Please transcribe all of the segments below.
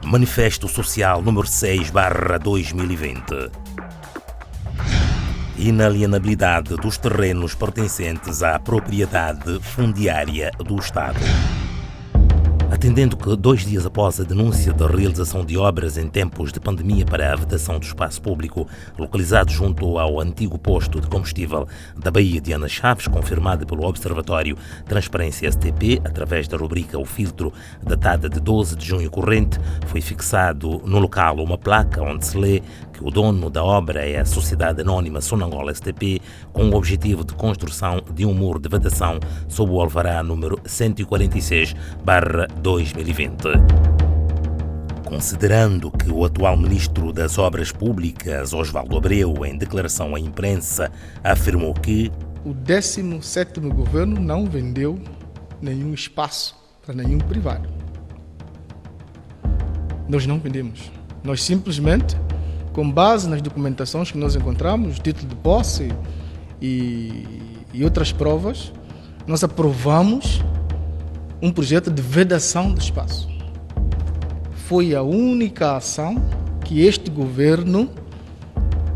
Manifesto Social número 6/2020. Inalienabilidade dos terrenos pertencentes à propriedade fundiária do Estado. Atendendo que 2 dias após a denúncia da realização de obras em tempos de pandemia para a vedação do espaço público, localizado junto ao antigo posto de combustível da Baía de Ana Chaves, confirmada pelo Observatório Transparência STP, através da rubrica O Filtro, datada de 12 de junho corrente, foi fixado no local uma placa onde se lê que o dono da obra é a Sociedade Anónima Sonangol STP, com o objetivo de construção de um muro de vedação sob o alvará número 145/2020. Considerando que o atual Ministro das Obras Públicas, Osvaldo Abreu, em declaração à imprensa, afirmou que o 17º governo não vendeu nenhum espaço para nenhum privado. Nós não vendemos. Nós simplesmente, com base nas documentações que nós encontramos, título de posse e outras provas, nós aprovamos um projeto de vedação do espaço. Foi a única ação que este governo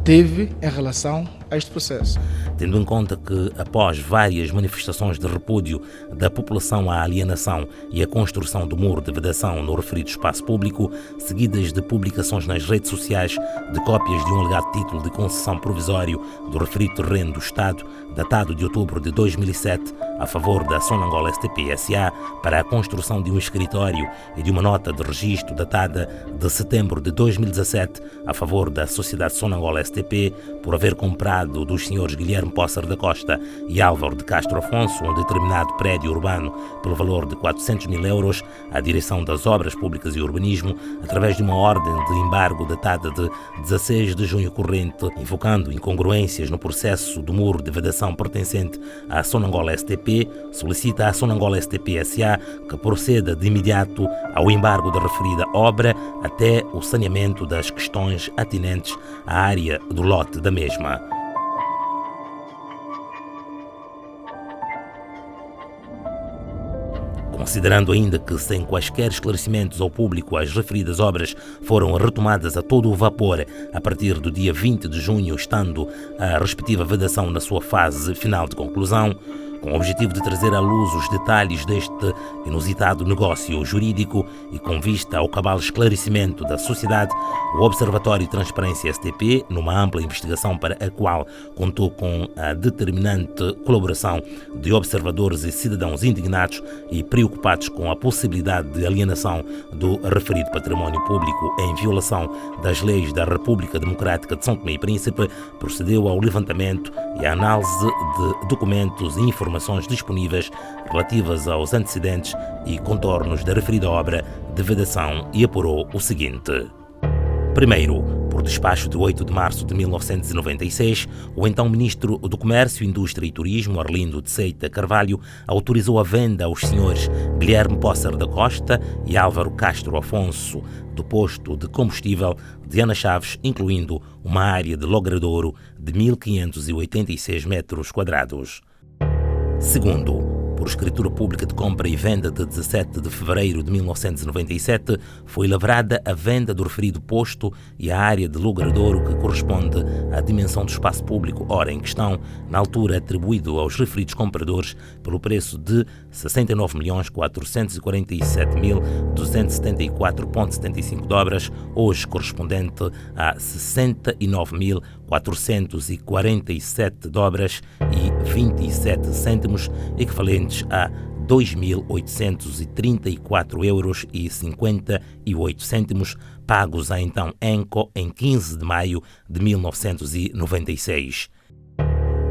teve em relação a este processo. Tendo em conta que, após várias manifestações de repúdio da população à alienação e a construção do muro de vedação no referido espaço público, seguidas de publicações nas redes sociais de cópias de um alegado título de concessão provisório do referido terreno do Estado, datado de outubro de 2007, a favor da Sonangol STP S.A. para a construção de um escritório e de uma nota de registro datada de setembro de 2017, a favor da Sociedade Sonangol STP, por haver comprado dos senhores Guilherme Pócer da Costa e Álvaro de Castro Afonso um determinado prédio urbano pelo valor de 400 mil euros, a Direção das Obras Públicas e Urbanismo, através de uma ordem de embargo datada de 16 de junho corrente, invocando incongruências no processo do muro de vedação pertencente à Sonangol STP, solicita à Sonangol STP S.A. que proceda de imediato ao embargo da referida obra até o saneamento das questões atinentes à área do lote da mesma. Considerando ainda que, sem quaisquer esclarecimentos ao público, as referidas obras foram retomadas a todo o vapor a partir do dia 20 de junho, estando a respectiva vedação na sua fase final de conclusão, com o objetivo de trazer à luz os detalhes deste inusitado negócio jurídico e com vista ao cabal esclarecimento da sociedade, o Observatório Transparência STP, numa ampla investigação para a qual contou com a determinante colaboração de observadores e cidadãos indignados e preocupados com a possibilidade de alienação do referido património público em violação das leis da República Democrática de São Tomé e Príncipe, procedeu ao levantamento e à análise de documentos e informações disponíveis relativas aos antecedentes e contornos da referida obra de vedação e apurou o seguinte. Primeiro, por despacho de 8 de março de 1996, o então Ministro do Comércio, Indústria e Turismo, Arlindo de Seita Carvalho, autorizou a venda aos senhores Guilherme Pócer da Costa e Álvaro Castro Afonso do posto de combustível de Ana Chaves, incluindo uma área de logradouro de 1.586 metros quadrados. Segundo, por escritura pública de compra e venda de 17 de fevereiro de 1997, foi lavrada a venda do referido posto e a área de logradouro que corresponde à dimensão do espaço público, ora em questão, na altura atribuído aos referidos compradores pelo preço de 69.447.274,75 dobras, hoje correspondente a 69.447 dobras e 27 cêntimos, equivalentes a 2.834,58 euros, pagos à então ENCO em 15 de maio de 1996.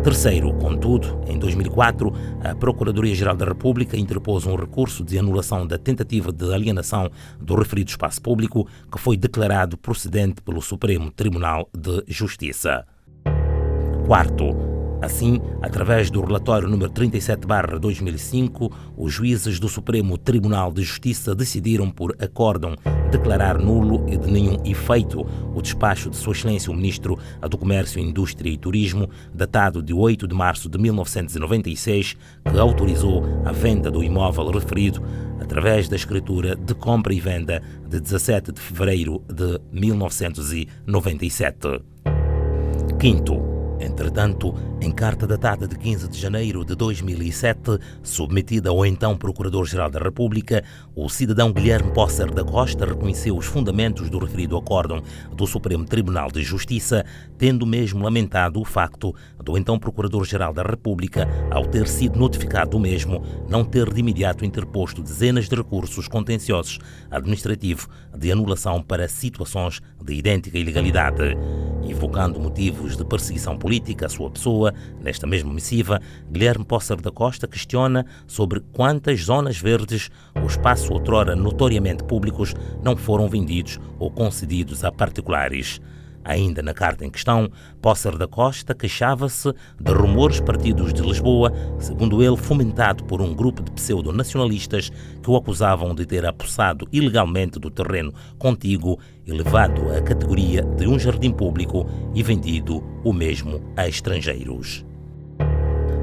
Terceiro, contudo, em 2004, a Procuradoria-Geral da República interpôs um recurso de anulação da tentativa de alienação do referido espaço público, que foi declarado procedente pelo Supremo Tribunal de Justiça. Quarto, Assim, através do relatório número 37/2005, os juízes do Supremo Tribunal de Justiça decidiram por acórdão declarar nulo e de nenhum efeito o despacho de Sua Excelência o Ministro do Comércio, Indústria e Turismo, datado de 8 de março de 1996, que autorizou a venda do imóvel referido através da escritura de compra e venda de 17 de fevereiro de 1997. Quinto, entretanto, em carta datada de 15 de janeiro de 2007, submetida ao então Procurador-Geral da República, o cidadão Guilherme Pócer da Costa reconheceu os fundamentos do referido acórdão do Supremo Tribunal de Justiça, tendo mesmo lamentado o facto do então Procurador-Geral da República, ao ter sido notificado o mesmo, não ter de imediato interposto dezenas de recursos contenciosos administrativos de anulação para situações de idêntica ilegalidade. Invocando motivos de perseguição política à sua pessoa, nesta mesma missiva, Guilherme Pócer da Costa questiona sobre quantas zonas verdes ou espaço outrora notoriamente públicos não foram vendidos ou concedidos a particulares. Ainda na carta em questão, Pócer da Costa queixava-se de rumores partidos de Lisboa, segundo ele fomentado por um grupo de pseudo-nacionalistas que o acusavam de ter apossado ilegalmente do terreno contíguo e levado à categoria de um jardim público e vendido o mesmo a estrangeiros.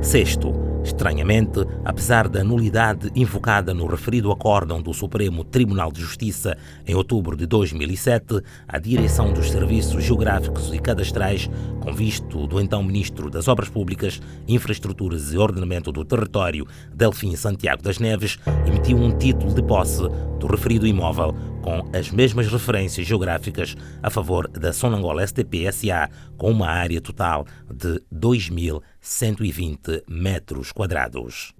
Sexto, estranhamente, apesar da nulidade invocada no referido acórdão do Supremo Tribunal de Justiça em outubro de 2007, a direção dos Serviços Geográficos e Cadastrais, com visto do então Ministro das Obras Públicas, Infraestruturas e Ordenamento do Território, Delfim Santiago das Neves, emitiu um título de posse do referido imóvel com as mesmas referências geográficas a favor da Sonangol STP S.A., com uma área total de 2.120 metros quadrados.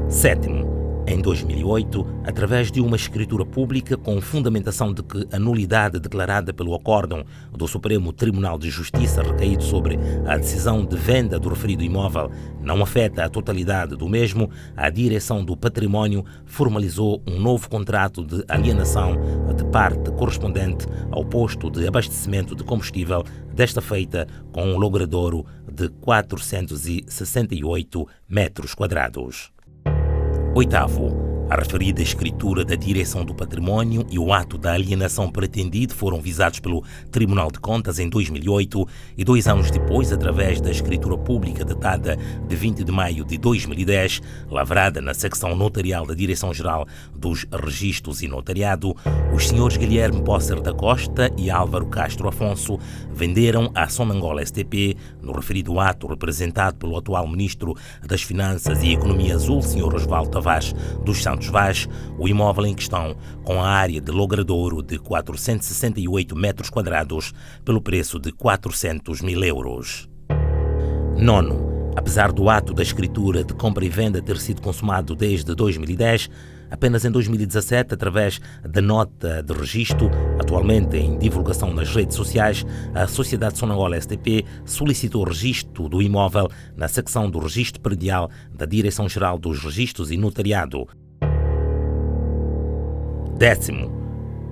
Sétimo, em 2008, através de uma escritura pública com fundamentação de que a nulidade declarada pelo acórdão do Supremo Tribunal de Justiça recaído sobre a decisão de venda do referido imóvel não afeta a totalidade do mesmo, a Direção do Património formalizou um novo contrato de alienação de parte correspondente ao posto de abastecimento de combustível, desta feita com um logradouro de 468 metros quadrados. Oitavo, a referida escritura da Direção do Património e o ato da alienação pretendido foram visados pelo Tribunal de Contas em 2008 e 2 anos depois, através da escritura pública datada de 20 de maio de 2010, lavrada na secção notarial da Direção-Geral dos Registros e Notariado, os senhores Guilherme Pócer da Costa e Álvaro Castro Afonso venderam à Sonangol STP, no referido ato representado pelo atual Ministro das Finanças e Economia Azul, Sr. Osvaldo Tavares dos Santos Vaz, o imóvel em questão, com a área de logradouro de 468 metros quadrados, pelo preço de 400 mil euros. Nono, apesar do ato da escritura de compra e venda ter sido consumado desde 2010, apenas em 2017, através da nota de registro, atualmente em divulgação nas redes sociais, a Sociedade Sonangol STP solicitou o registro do imóvel na secção do registro predial da Direção-Geral dos Registros e Notariado. Décimo,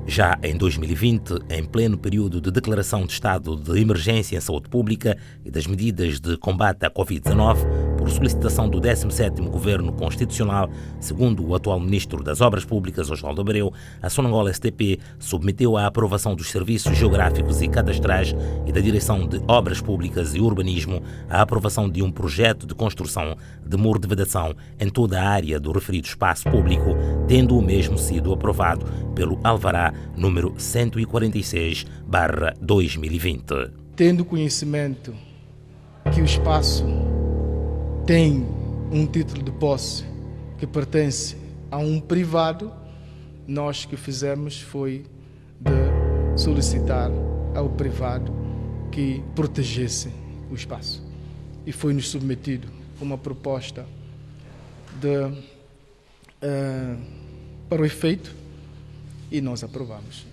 já em 2020, em pleno período de declaração de estado de emergência em saúde pública e das medidas de combate à Covid-19, por solicitação do 17º Governo Constitucional, segundo o atual Ministro das Obras Públicas, Osvaldo Abreu, a Sonangol STP submeteu à aprovação dos Serviços Geográficos e Cadastrais e da Direção de Obras Públicas e Urbanismo a aprovação de um projeto de construção de muro de vedação em toda a área do referido espaço público, tendo o mesmo sido aprovado pelo Alvará número 146/2020. Tendo conhecimento que o espaço tem um título de posse que pertence a um privado, nós que fizemos foi de solicitar ao privado que protegesse o espaço. E foi-nos submetido uma proposta para o efeito e nós aprovamos.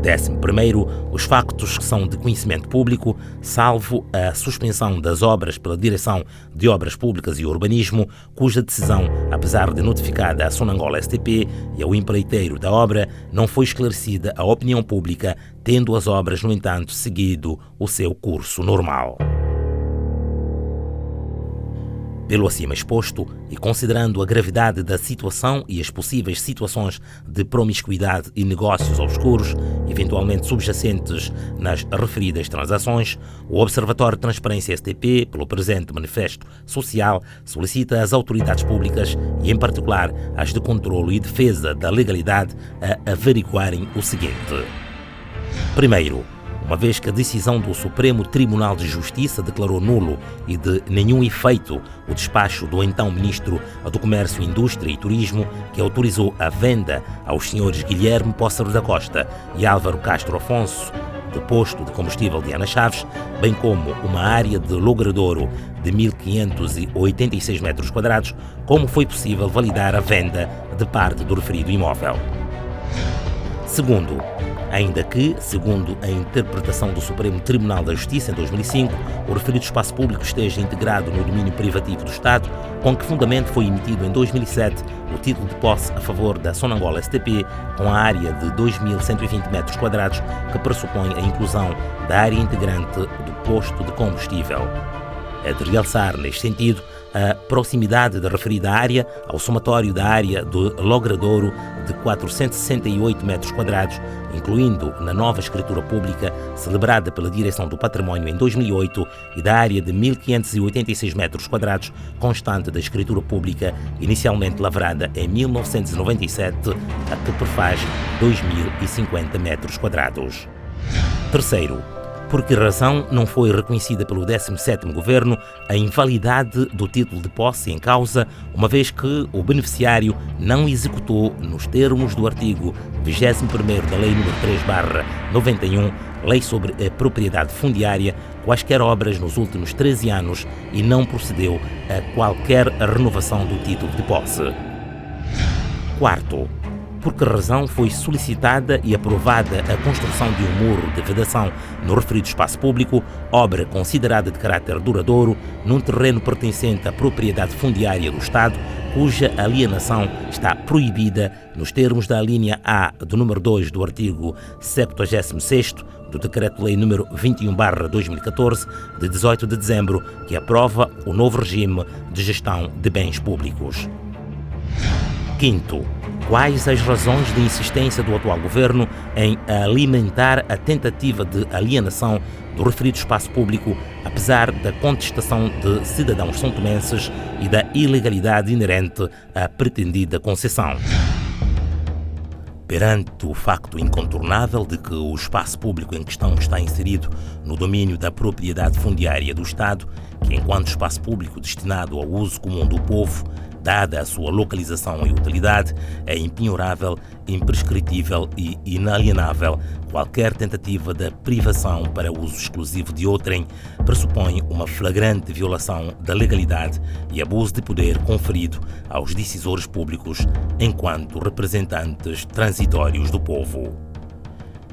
11º, os factos que são de conhecimento público, salvo a suspensão das obras pela Direção de Obras Públicas e Urbanismo, cuja decisão, apesar de notificada à Sonangol STP e ao empreiteiro da obra, não foi esclarecida à opinião pública, tendo as obras, no entanto, seguido o seu curso normal. Pelo acima exposto e considerando a gravidade da situação e as possíveis situações de promiscuidade e negócios obscuros, eventualmente subjacentes nas referidas transações, o Observatório de Transparência STP, pelo presente manifesto social, solicita às autoridades públicas e, em particular, as de controlo e defesa da legalidade, a averiguarem o seguinte. Primeiro, uma vez que a decisão do Supremo Tribunal de Justiça declarou nulo e de nenhum efeito o despacho do então Ministro do Comércio, Indústria e Turismo, que autorizou a venda aos senhores Guilherme Póssaro da Costa e Álvaro Castro Afonso de posto de combustível de Ana Chaves, bem como uma área de logradouro de 1.586 metros quadrados, como foi possível validar a venda de parte do referido imóvel. Segundo, ainda que, segundo a interpretação do Supremo Tribunal da Justiça em 2005, o referido espaço público esteja integrado no domínio privativo do Estado, com que fundamento foi emitido em 2007 o título de posse a favor da Sonangol STP, com a área de 2.120 metros quadrados, que pressupõe a inclusão da área integrante do posto de combustível. É de realçar, neste sentido, a proximidade da referida área ao somatório da área do logradouro de 468 metros quadrados, incluindo na nova escritura pública celebrada pela Direção do Património em 2008 e da área de 1.586 metros quadrados, constante da escritura pública inicialmente lavrada em 1997, a que prefaz 2.050 metros quadrados. Terceiro, por que razão não foi reconhecida pelo 17º Governo a invalidade do título de posse em causa, uma vez que o beneficiário não executou, nos termos do artigo 21º da Lei nº 3/91, Lei sobre a Propriedade Fundiária, quaisquer obras nos últimos 13 anos e não procedeu a qualquer renovação do título de posse. Quarto, por que razão foi solicitada e aprovada a construção de um muro de vedação no referido espaço público, obra considerada de caráter duradouro, num terreno pertencente à propriedade fundiária do Estado, cuja alienação está proibida nos termos da alínea A do número 2 do artigo 76º do Decreto-Lei nº 21/2014, de 18 de dezembro, que aprova o novo regime de gestão de bens públicos. Quinto, quais as razões de insistência do atual governo em alimentar a tentativa de alienação do referido espaço público, apesar da contestação de cidadãos são-tomenses e da ilegalidade inerente à pretendida concessão? Perante o facto incontornável de que o espaço público em questão está inserido no domínio da propriedade fundiária do Estado, que enquanto espaço público destinado ao uso comum do povo, dada a sua localização e utilidade, é impenhorável, imprescritível e inalienável. Qualquer tentativa de privação para uso exclusivo de outrem pressupõe uma flagrante violação da legalidade e abuso de poder conferido aos decisores públicos enquanto representantes transitórios do povo.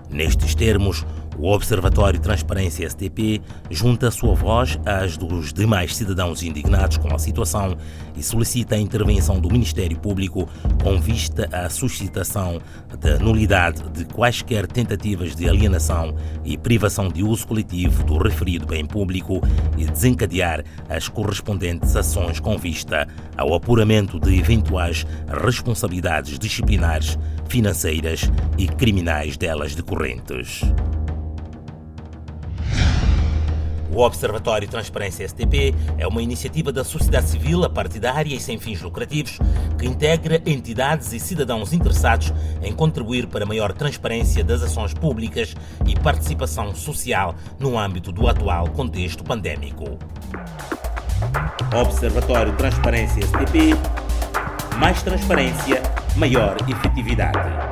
Nestes termos, o Observatório de Transparência STP junta a sua voz às dos demais cidadãos indignados com a situação e solicita a intervenção do Ministério Público com vista à suscitação da nulidade de quaisquer tentativas de alienação e privação de uso coletivo do referido bem público e desencadear as correspondentes ações com vista ao apuramento de eventuais responsabilidades disciplinares, financeiras e criminais delas decorrentes. O Observatório de Transparência STP é uma iniciativa da sociedade civil apartidária e sem fins lucrativos que integra entidades e cidadãos interessados em contribuir para maior transparência das ações públicas e participação social no âmbito do atual contexto pandémico. Observatório de Transparência STP. Mais transparência, maior efetividade.